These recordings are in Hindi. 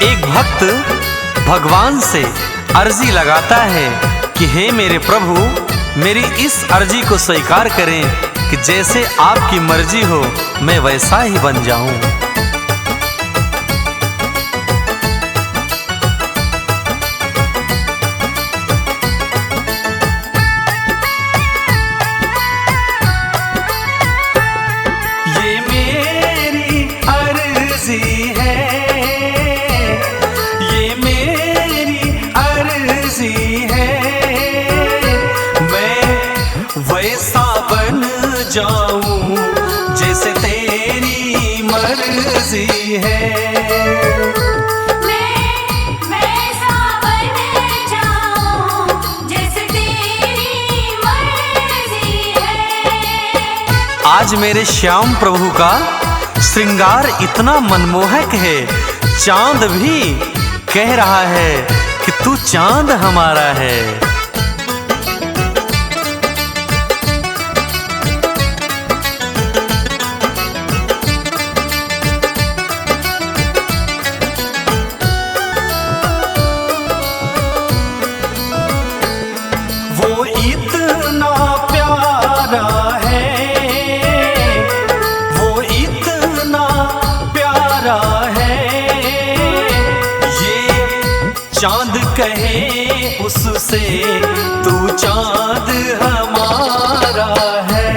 एक भक्त भगवान से अर्जी लगाता है कि हे मेरे प्रभु, मेरी इस अर्जी को स्वीकार करें कि जैसे आपकी मर्जी हो मैं वैसा ही बन जाऊं। ये जाऊं जैसे तेरी मर्जी है। आज मेरे श्याम प्रभु का श्रृंगार इतना मनमोहक है, चांद भी कह रहा है कि तू चांद हमारा है। वो इतना प्यारा है, वो इतना प्यारा है, ये चांद कहे उससे तू चांद हमारा है।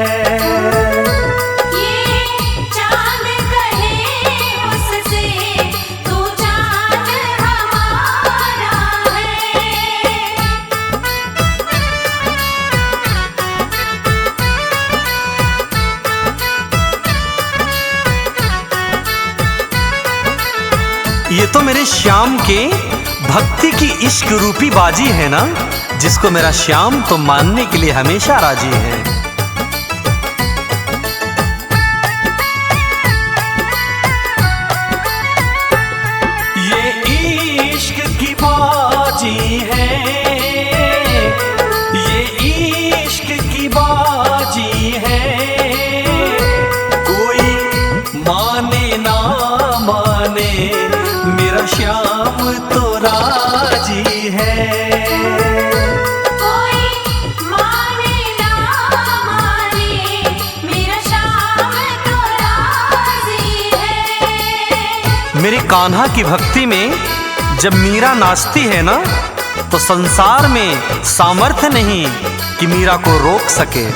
ये तो मेरे श्याम के भक्ति की इश्क रूपी बाजी है ना, जिसको मेरा श्याम तो मानने के लिए हमेशा राजी है। ये इश्क की बाजी है, ये इश्क की बाजी है, कोई माने ना माने मेरा श्याम तो राजी है। कोई माने ना माने मेरा श्याम तो राजी है। मेरे कान्हा की भक्ति में जब मीरा नाचती है ना, तो संसार में सामर्थ्य नहीं कि मीरा को रोक सके।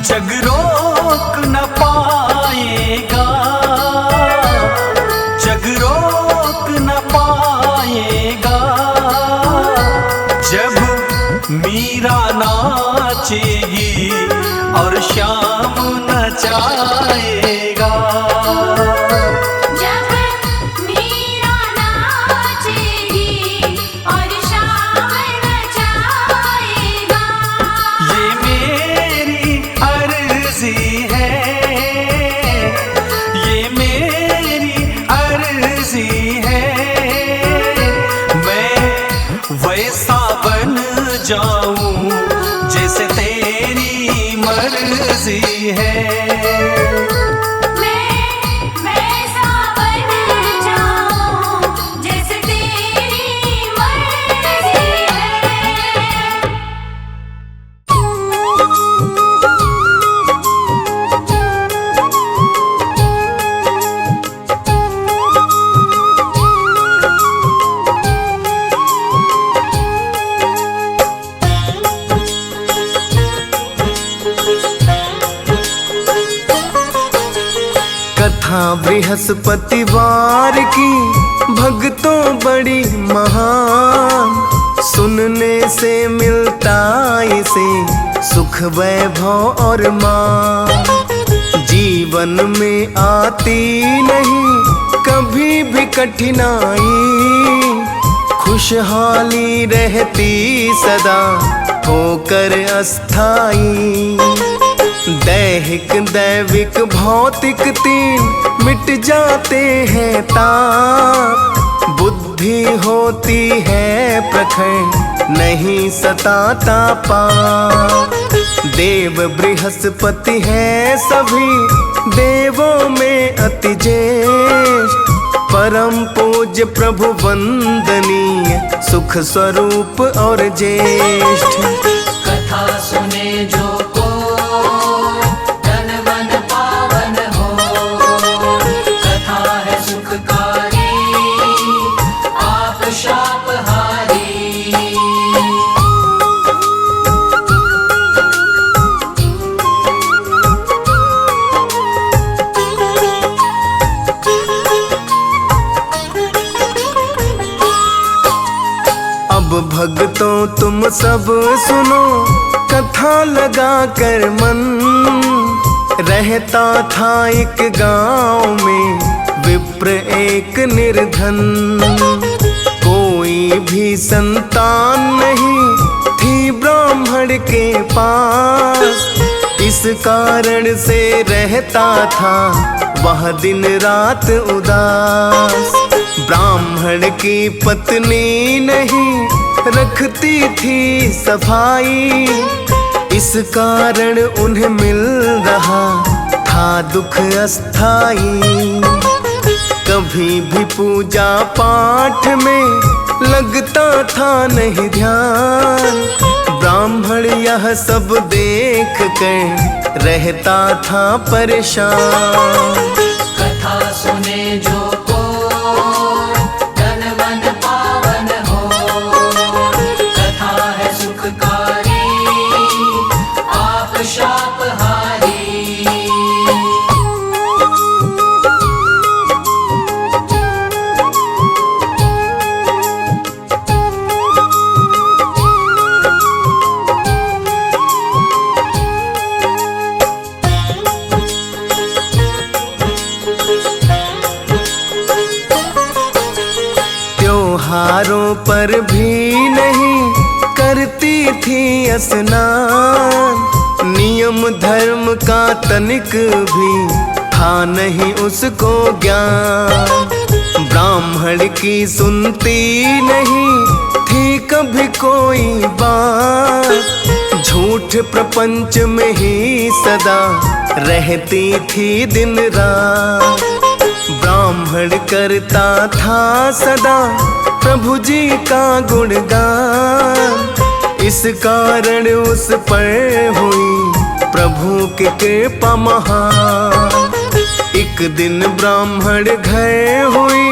जग रोक न पाएगा, जग रोक न पाएगा, जब मीरा नाचेगी और श्याम नचाएगा। जब मीरा नाचेगी और श्याम नचाएगा, ये मेरी अर्जी है, ये मेरी अर्जी है, मैं वैसा बन जाऊं जैसे तेरी मर्जी है। वैसा बन जाऊं जैसे तेरी मर्जी है। कथा बृहस्पतिवार की भक्तों बड़ी महान, सुनने से मिलता इसे सुख वैभव और मान। जीवन में आती नहीं कभी भी कठिनाई, खुशहाली रहती सदा होकर अस्थाई। दैहिक दैविक भौतिक तीन मिट जाते हैं ताप, बुद्धि होती है प्रखर नहीं सताता पाप। देव बृहस्पति है सभी देवों में अति ज्येष्ठ, परम पूज्य प्रभु वंदनीय सुख स्वरूप और ज्येष्ठ। कथा सुने जो को तन मन पावन हो, कथा है सुखकारी आप शाप हारी। भक्तों तुम सब सुनो, कथा लगा कर मन। रहता था एक गांव में विप्र एक निर्धन। कोई भी संतान नहीं थी ब्राह्मण के पास। इस कारण से रहता था वह दिन रात उदास। ब्राह्मण की पत्नी नहीं रखती थी सफाई। इस कारण उन्हें मिल रहा था दुख अस्थाई। कभी भी पूजा पाठ में लगता था नहीं ध्यान। ब्राह्मण यह सब देख कर रहता था परेशान। कथा सुने जो को तन मन पावन हो। कथा है सुखकारी आप शापहारी। त्योहारों पर भी नहीं करती थी स्नान। नियम धर्म का तनिक भी था नहीं उसको ज्ञान। ब्राह्मण की सुनती नहीं थी कभी कोई बात। झूठ प्रपंच में ही सदा रहती थी दिन रात। ब्राह्मण करता था सदा प्रभु जी का गुणगान। इस कारण उस पर हुई प्रभु की कृपा महान। एक दिन ब्राह्मण घर हुई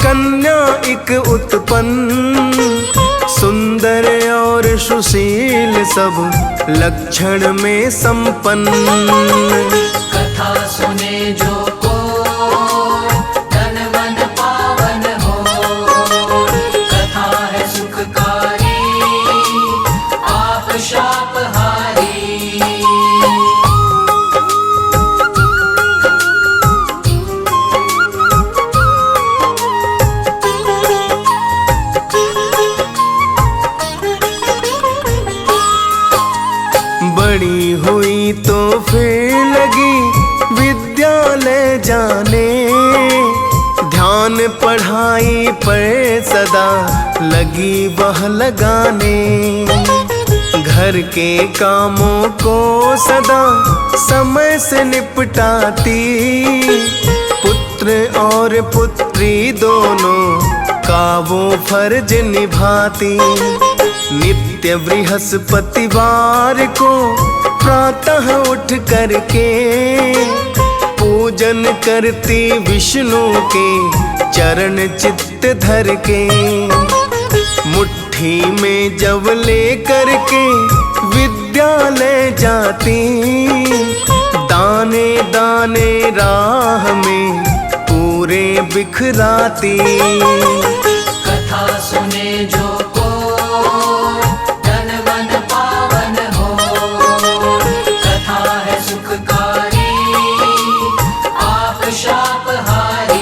कन्या एक उत्पन्न। सुंदर और सुशील सब लक्षण में संपन्न। कथा सुने जो को तन मन पावन हो। कथा है सुखकारी आप शापहारी। बड़ी हुई तो फिर लगी विद्यालय जाने। ध्यान पढ़ाई पर सदा लगी वह लगाने। घर के कामों को सदा समय से निपटाती। पुत्र और पुत्री दोनों का वो फर्ज निभाती। नित्य बृहस्पतिवार को प्रातः उठ करके पूजन करती विष्णु के चरण चित्त धर के। मुट्ठी में जब ले करके विद्यालय जाती। दाने दाने राह में पूरे बिखराती। कथा सुने जो को तन मन पावन हो। कथा है सुखकारी आप शापहारी।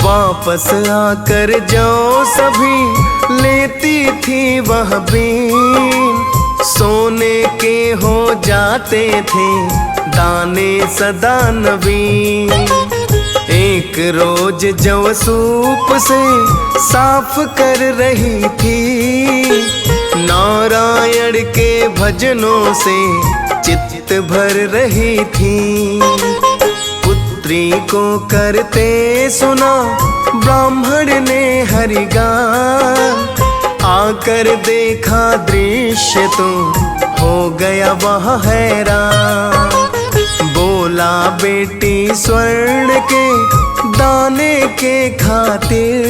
वापस आकर जो सभी लेती थी वह बीन। सोने के हो जाते थे दाने सदा नवीन। एक रोज जव सूप से साफ कर रही थी। नारायण के भजनों से चित्त भर रही थी। पुत्री को करते सुना ब्राह्मण ने हरिगान। आकर देखा दृश्य तो हो गया वह हैरान। बोल बोला बेटी स्वर्ण के दाने के खातिर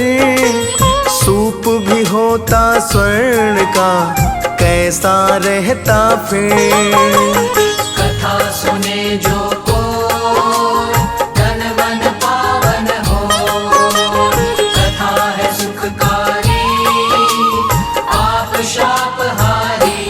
सूप भी होता स्वर्ण का कैसा रहता फिर। कथा सुने जो को तन मन पावन हो, कथा है सुखकारी आप शाप हारी।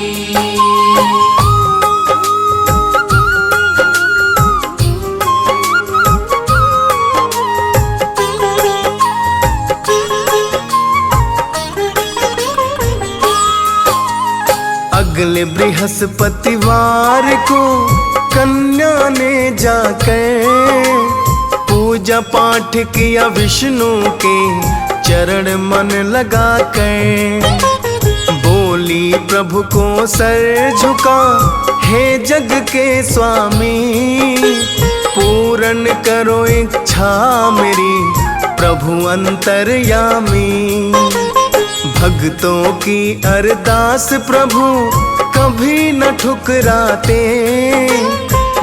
अगले बृहस्पतिवार को कन्या ने जाकर पूजा पाठ किया विष्णु के चरण मन लगाकर। बोली प्रभु को सर झुका हे जग के स्वामी, पूर्ण करो इच्छा मेरी प्रभु अंतर्यामी। भक्तों की अरदास प्रभु कभी न ठुकराते,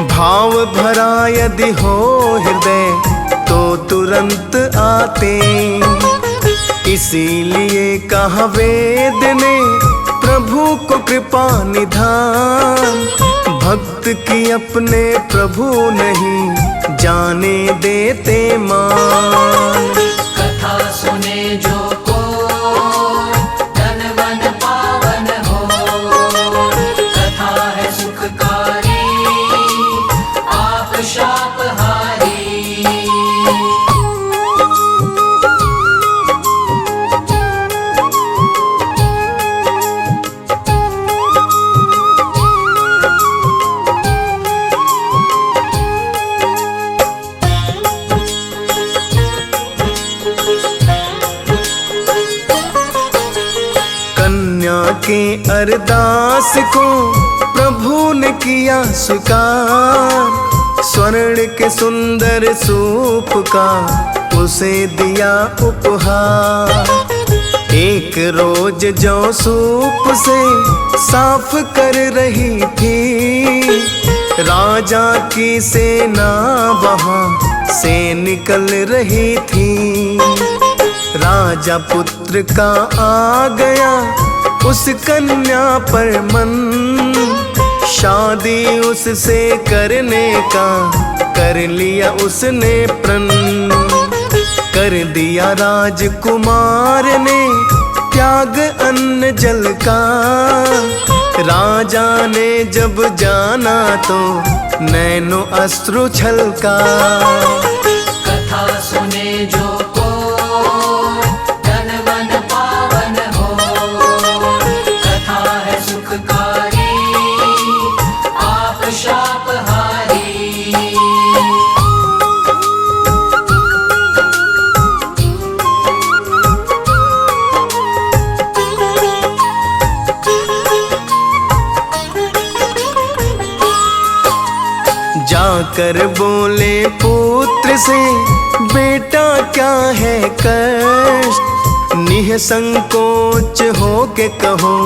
भाव भरा यदि हो हृदय तो तुरंत आते। इसीलिए कहा वेद ने प्रभु को कृपा निधान, भक्त की अपने प्रभु नहीं जाने देते मान। कथा सुने जो को तन मन पावन हो, कथा है सुखकारी आप शाप हारी। कन्या के अरदास को प्रभु ने किया स्वीकार, स्वर्ण के सुंदर सूप का उसे दिया उपहार। एक रोज जो सूप से साफ कर रही थी, राजा की सेना वहां से निकल रही थी। राजा पुत्र का आ गया उस कन्या पर मन, शादी उससे करने का कर लिया उसने प्रण। कर दिया राजकुमार ने त्याग अन्न जल का, राजा ने जब जाना तो नैनो अश्रु छलका। कथा सुने जो को तन मन पावन हो, कथा है सुखकारी आप शाप हारी। जाकर बोले पुत्र से बेटा क्या है कष्ट, निःसंकोच हो के कहो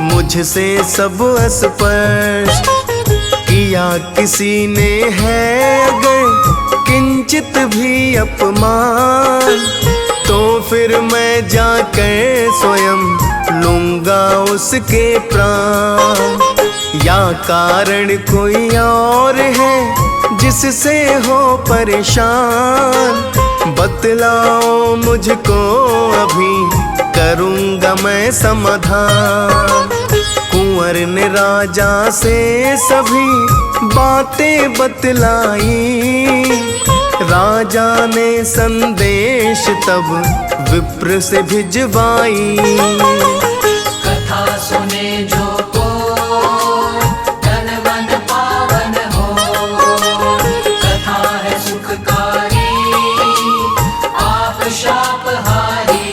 मुझसे सब स्पष्ट। किया किसी ने है अगर किंचित भी अपमान, तो फिर मैं जाकर स्वयं लूंगा उसके प्राण। या कारण कोई और है जिससे हो परेशान, बतलाओ मुझको अभी करूँगा मैं समाधान। कुंवर ने राजा से सभी बातें बतलाई, राजा ने संदेश तब विप्र से भिजवाई। कथा सुने जो को तन मन पावन हो, कथा है सुखकारी आप शाप हारी।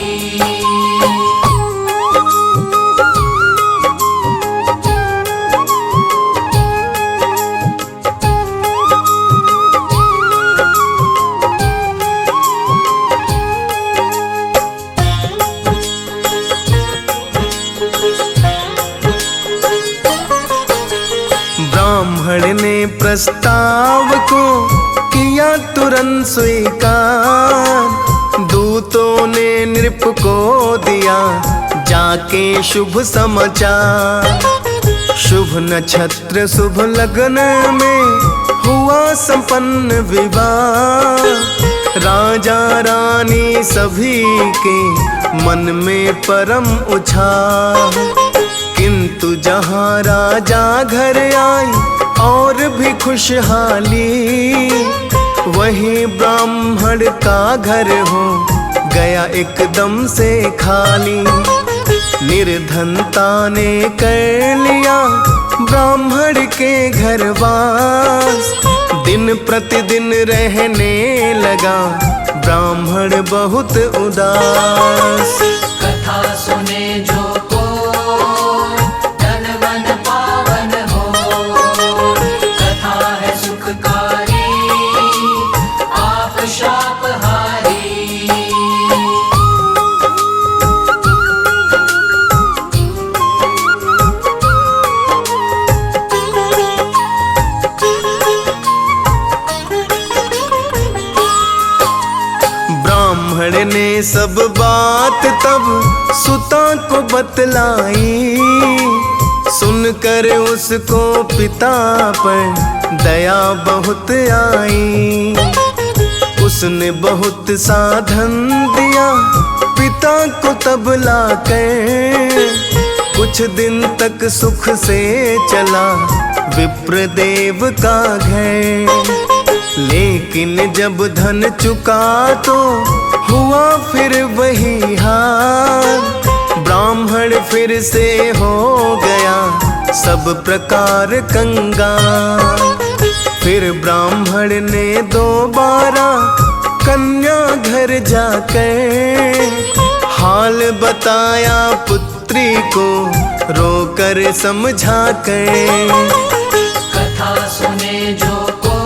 ब्राह्मण ने प्रस्ताव को किया तुरंत स्वीकार। दूतों ने नृप को दिया जाके शुभ समाचार। शुभ नक्षत्र शुभ लगन में हुआ संपन्न विवाह। राजा रानी सभी के मन में परम उत्साह। किंतु जहाँ राजा घर आई और भी खुशहाली, वहीं ब्राह्मण का घर हो गया एकदम से खाली। निर्धनता ने कर लिया ब्राह्मण के घर वास। दिन प्रतिदिन रहने लगा ब्राह्मण बहुत उदास। कथा सुने जो को तन मन पावन हो। कथा है सुखकारी आप शाप हारी। ब्राह्मण ने सब बात तब सुता को बतलाई। सुनकर उसको पिता पर दया बहुत आई। उसने बहुत साधन दिया पिता को तब लाकर। कुछ दिन तक सुख से चला विप्रदेव का घर। लेकिन जब धन चुका तो हुआ फिर वही हाल। ब्राह्मण फिर से हो गया सब प्रकार कंगाल। फिर ब्राह्मण ने दोबारा कन्या घर जाकर हाल बताया पुत्री को रोकर समझाकर। कथा सुने जो को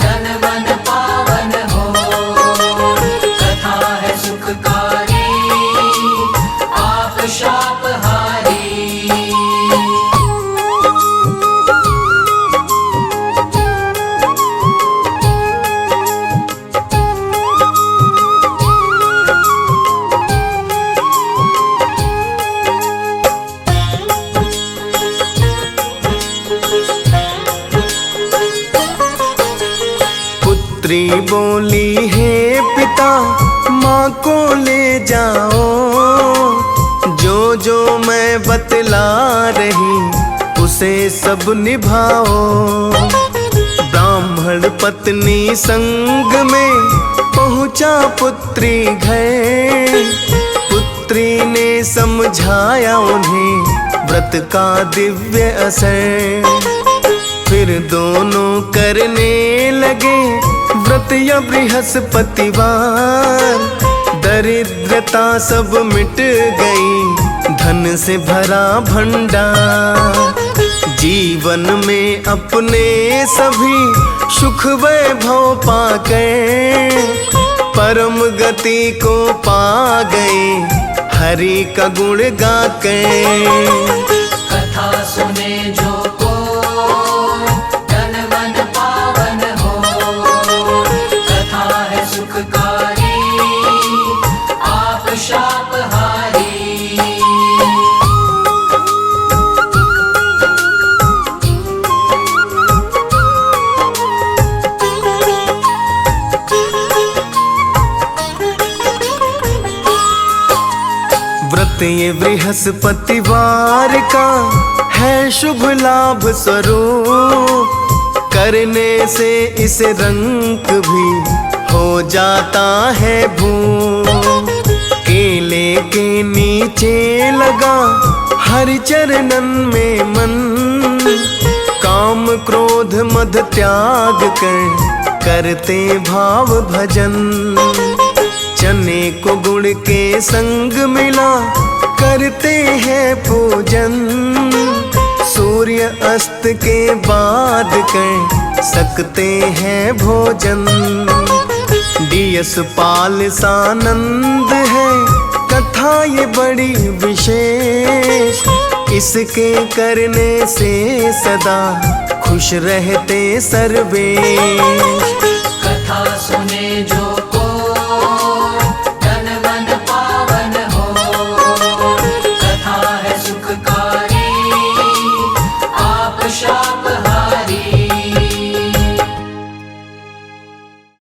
तन मन पावन हो। कथा है सुखकारी आप शाप हारी। पुत्री बोली हे पिता माँ को ले जाओ। जो जो मैं बतला रही उसे सब निभाओ। ब्राह्मण पत्नी संग में पहुँचा पुत्री घर। पुत्री ने समझाया उन्हें व्रत का दिव्य असर। फिर दोनों करने लगे व्रत या बृहस्पतिवार। दरिद्रता सब मिट गई धन से भरा भंडार। जीवन में अपने सभी सुख वैभव पाकर परम गति को पा गए हरि का गुण गाकर। कथा सुने जो को तन मन पावन हो। कथा है सुखकारी आप शाप हारी। व्रत ये बृहस्पतिवार का है शुभ लाभ स्वरूप। करने से इस रंग भी हो जाता है भूप। केले के नीचे लगा हरि चरणन में मन। काम क्रोध मद त्याग कर करते भाव भजन। चने को गुड़ के संग मिला करते हैं पूजन। सूर्य अस्त के बाद कर सकते हैं भोजन। डीएस पाल सानंद है कथा ये बड़ी विशेष। इसके करने से सदा खुश रहते सर्वेश। कथा सुने जो